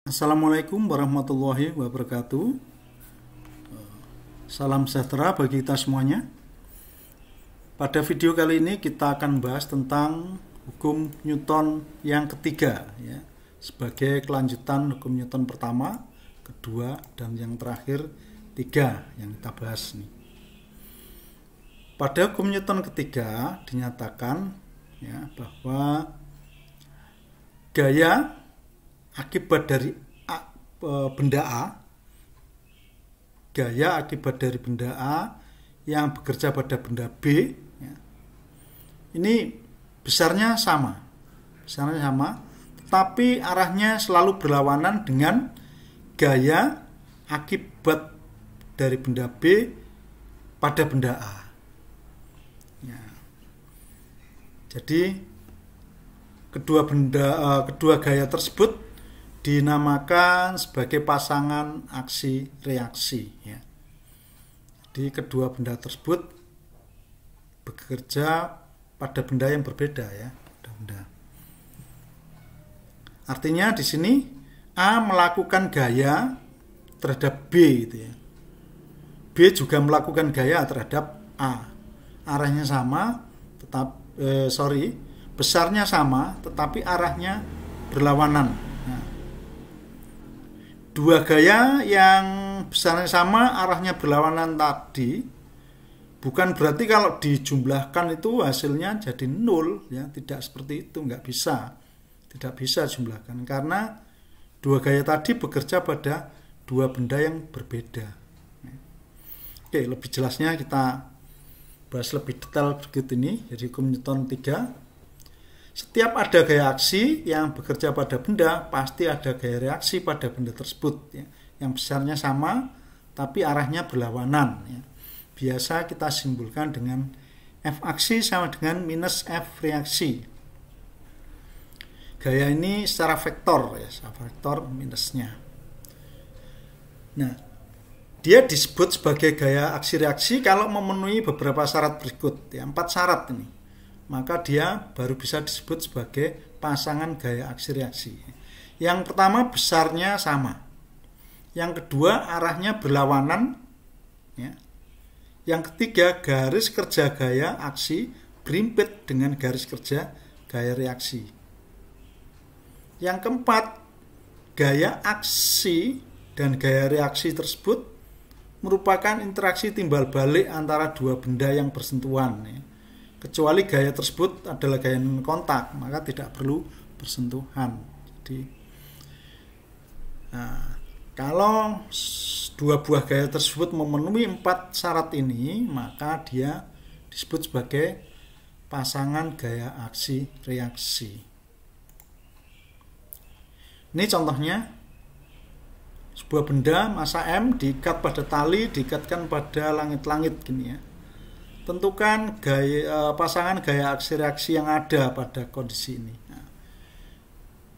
Assalamualaikum warahmatullahi wabarakatuh. Salam sejahtera bagi kita semuanya. Pada video kali ini kita akan bahas tentang hukum Newton yang ketiga, ya, sebagai kelanjutan hukum Newton pertama, kedua, dan yang terakhir tiga yang kita bahas nih. Pada hukum Newton ketiga dinyatakan, ya, bahwa gaya akibat dari benda A, gaya akibat dari benda A yang bekerja pada benda B, ya, ini besarnya sama, tetapi arahnya selalu berlawanan dengan gaya akibat dari benda B pada benda A. Ya. Jadi kedua gaya tersebut dinamakan sebagai pasangan aksi reaksi, ya. Jadi kedua benda tersebut bekerja pada benda yang berbeda, ya. Artinya di sini A melakukan gaya terhadap B, gitu ya. B juga melakukan gaya terhadap A. Arahnya sama, besarnya sama, tetapi arahnya berlawanan. Dua gaya yang besarnya sama, arahnya berlawanan tadi, bukan berarti kalau dijumlahkan itu hasilnya jadi 0, ya. Tidak seperti itu, tidak bisa jumlahkan, karena dua gaya tadi bekerja pada dua benda yang berbeda. Oke, lebih jelasnya kita bahas lebih detail berikut ini. Jadi hukum Newton 3, setiap ada gaya aksi yang bekerja pada benda, pasti ada gaya reaksi pada benda tersebut, ya, yang besarnya sama tapi arahnya berlawanan, ya. Biasa kita simbolkan dengan F aksi sama dengan minus F reaksi. Gaya ini secara vektor, ya, secara vektor minusnya. Nah, dia disebut sebagai gaya aksi reaksi kalau memenuhi beberapa syarat berikut, ya, 4 syarat ini. Maka dia baru bisa disebut sebagai pasangan gaya aksi reaksi. Yang pertama, besarnya sama. Yang kedua, arahnya berlawanan, ya. Yang ketiga, garis kerja gaya aksi berimpit dengan garis kerja gaya reaksi. Yang keempat, gaya aksi dan gaya reaksi tersebut merupakan interaksi timbal balik antara dua benda yang bersentuhan, ya. Kecuali gaya tersebut adalah gaya non kontak, maka tidak perlu bersentuhan. Jadi, kalau dua buah gaya tersebut memenuhi 4 syarat ini, maka dia disebut sebagai pasangan gaya aksi reaksi. Ini contohnya, sebuah benda massa M diikat pada tali, diikatkan pada langit-langit gini, ya. Tentukan pasangan gaya aksi reaksi yang ada pada kondisi ini. Nah,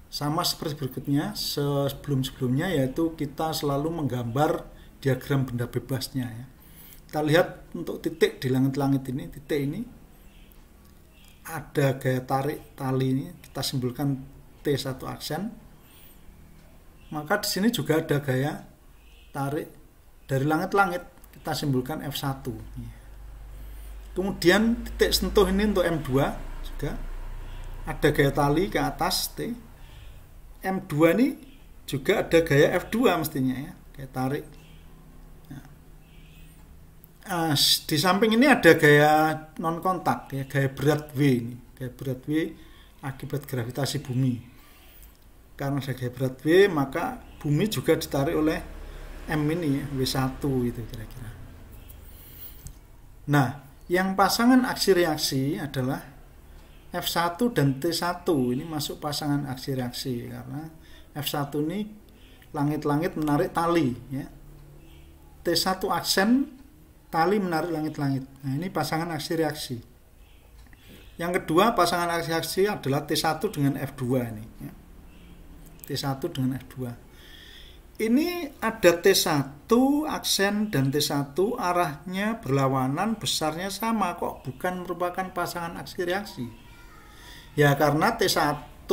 sama seperti berikutnya, sebelum-sebelumnya, yaitu kita selalu menggambar diagram benda bebasnya, ya. Kita lihat untuk titik di langit-langit ini, titik ini ada gaya tarik tali ini, kita simbolkan T1 aksen. Maka di sini juga ada gaya tarik dari langit-langit, kita simbolkan F1. Kemudian titik sentuh ini untuk M2 juga ada gaya tali ke atas T. M2 ini juga ada gaya F2 mestinya, ya, gaya tarik. Nah, di samping ini ada gaya non kontak, ya, gaya berat V ini. Gaya berat V akibat gravitasi bumi. Karena ada gaya berat V, maka bumi juga ditarik oleh M ini, ya, W1 itu kira-kira. Nah, yang pasangan aksi reaksi adalah F1 dan T1. Ini masuk pasangan aksi reaksi karena F1 ini langit-langit menarik tali, ya. T1 aksen tali menarik langit-langit. Nah, ini pasangan aksi reaksi. Yang kedua, pasangan aksi reaksi adalah T1 dengan F2 ini, ya. T1 dengan F2. Ini ada T1 aksen dan T1 arahnya berlawanan, besarnya sama, kok bukan merupakan pasangan aksi reaksi. Ya karena T1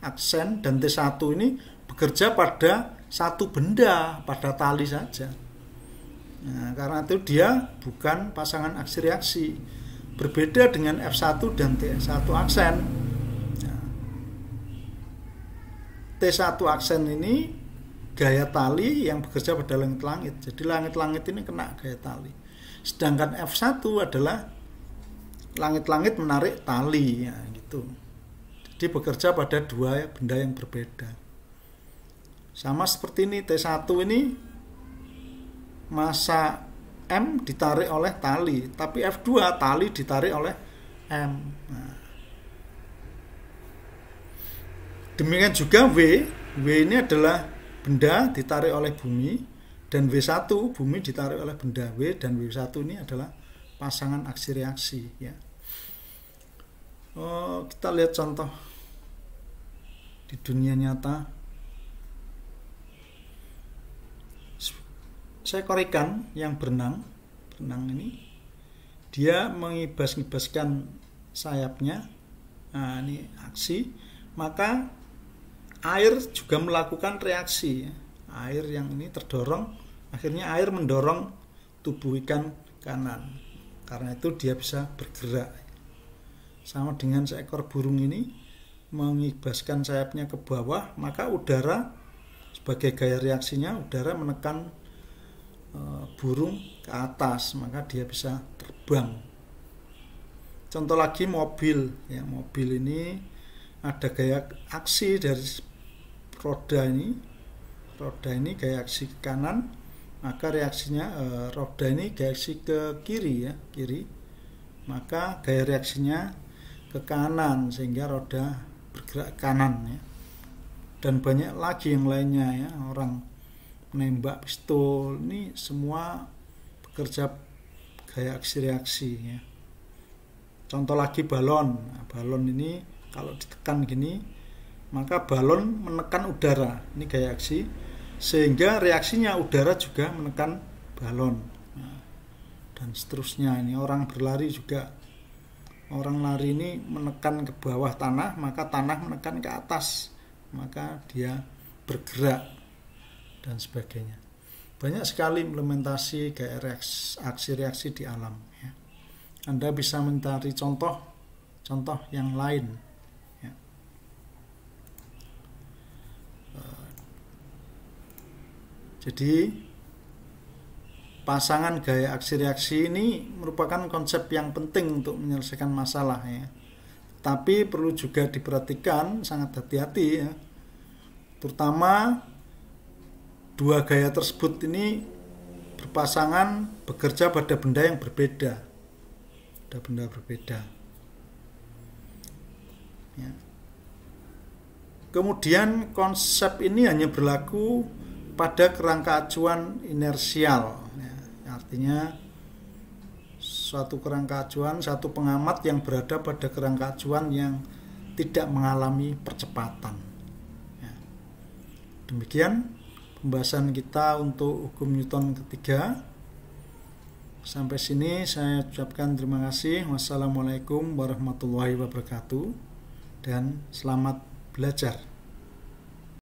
aksen dan T1 ini bekerja pada satu benda, pada tali saja. Nah, karena itu dia bukan pasangan aksi reaksi. Berbeda dengan F1 dan T1 aksen. Nah, T1 aksen ini gaya tali yang bekerja pada langit-langit. Jadi langit-langit ini kena gaya tali. Sedangkan F1 adalah langit-langit menarik tali, ya gitu. Jadi bekerja pada dua benda yang berbeda. Sama seperti ini, T1 ini massa M ditarik oleh tali, tapi F2 tali ditarik oleh M. Nah, demikian juga W ini adalah benda ditarik oleh bumi, dan W1 bumi ditarik oleh benda W, dan W1 ini adalah pasangan aksi reaksi, ya. Kita lihat contoh di dunia nyata. Seekor ikan yang berenang ini dia mengibas-ibaskan sayapnya. Nah, ini aksi, maka air juga melakukan reaksi, ya. Air yang ini terdorong, akhirnya air mendorong tubuh ikan kanan. Karena itu dia bisa bergerak. Sama dengan seekor burung ini mengibaskan sayapnya ke bawah, maka udara sebagai gaya reaksinya, udara menekan burung ke atas, maka dia bisa terbang. Contoh lagi mobil, ya, mobil ini ada gaya aksi dari roda ini gaya aksi ke kanan, maka reaksinya roda ini gaya aksi ke kiri, ya, kiri, maka gaya reaksinya ke kanan sehingga roda bergerak kanan, ya. Dan banyak lagi yang lainnya, ya, orang menembak pistol, ini semua bekerja gaya aksi reaksi, ya. Contoh lagi balon. Nah, balon ini kalau ditekan gini, maka balon menekan udara, ini gaya aksi, sehingga reaksinya udara juga menekan balon. Nah, dan seterusnya. Ini orang berlari juga, orang lari ini menekan ke bawah tanah, maka tanah menekan ke atas, maka dia bergerak, dan sebagainya. Banyak sekali implementasi gaya aksi-reaksi di alam, ya. Anda bisa mencari contoh yang lain, ya. Jadi pasangan gaya aksi-reaksi ini merupakan konsep yang penting untuk menyelesaikan masalah, ya. Tapi perlu juga diperhatikan sangat hati-hati, ya. Terutama dua gaya tersebut ini berpasangan bekerja pada benda yang berbeda. Ada benda berbeda. Ya. Kemudian konsep ini hanya berlaku pada kerangka acuan inersial. Ya. Artinya suatu kerangka acuan, satu pengamat yang berada pada kerangka acuan yang tidak mengalami percepatan. Ya. Demikian pembahasan kita untuk hukum Newton ketiga. Sampai sini saya ucapkan terima kasih. Wassalamualaikum warahmatullahi wabarakatuh, dan selamat belajar.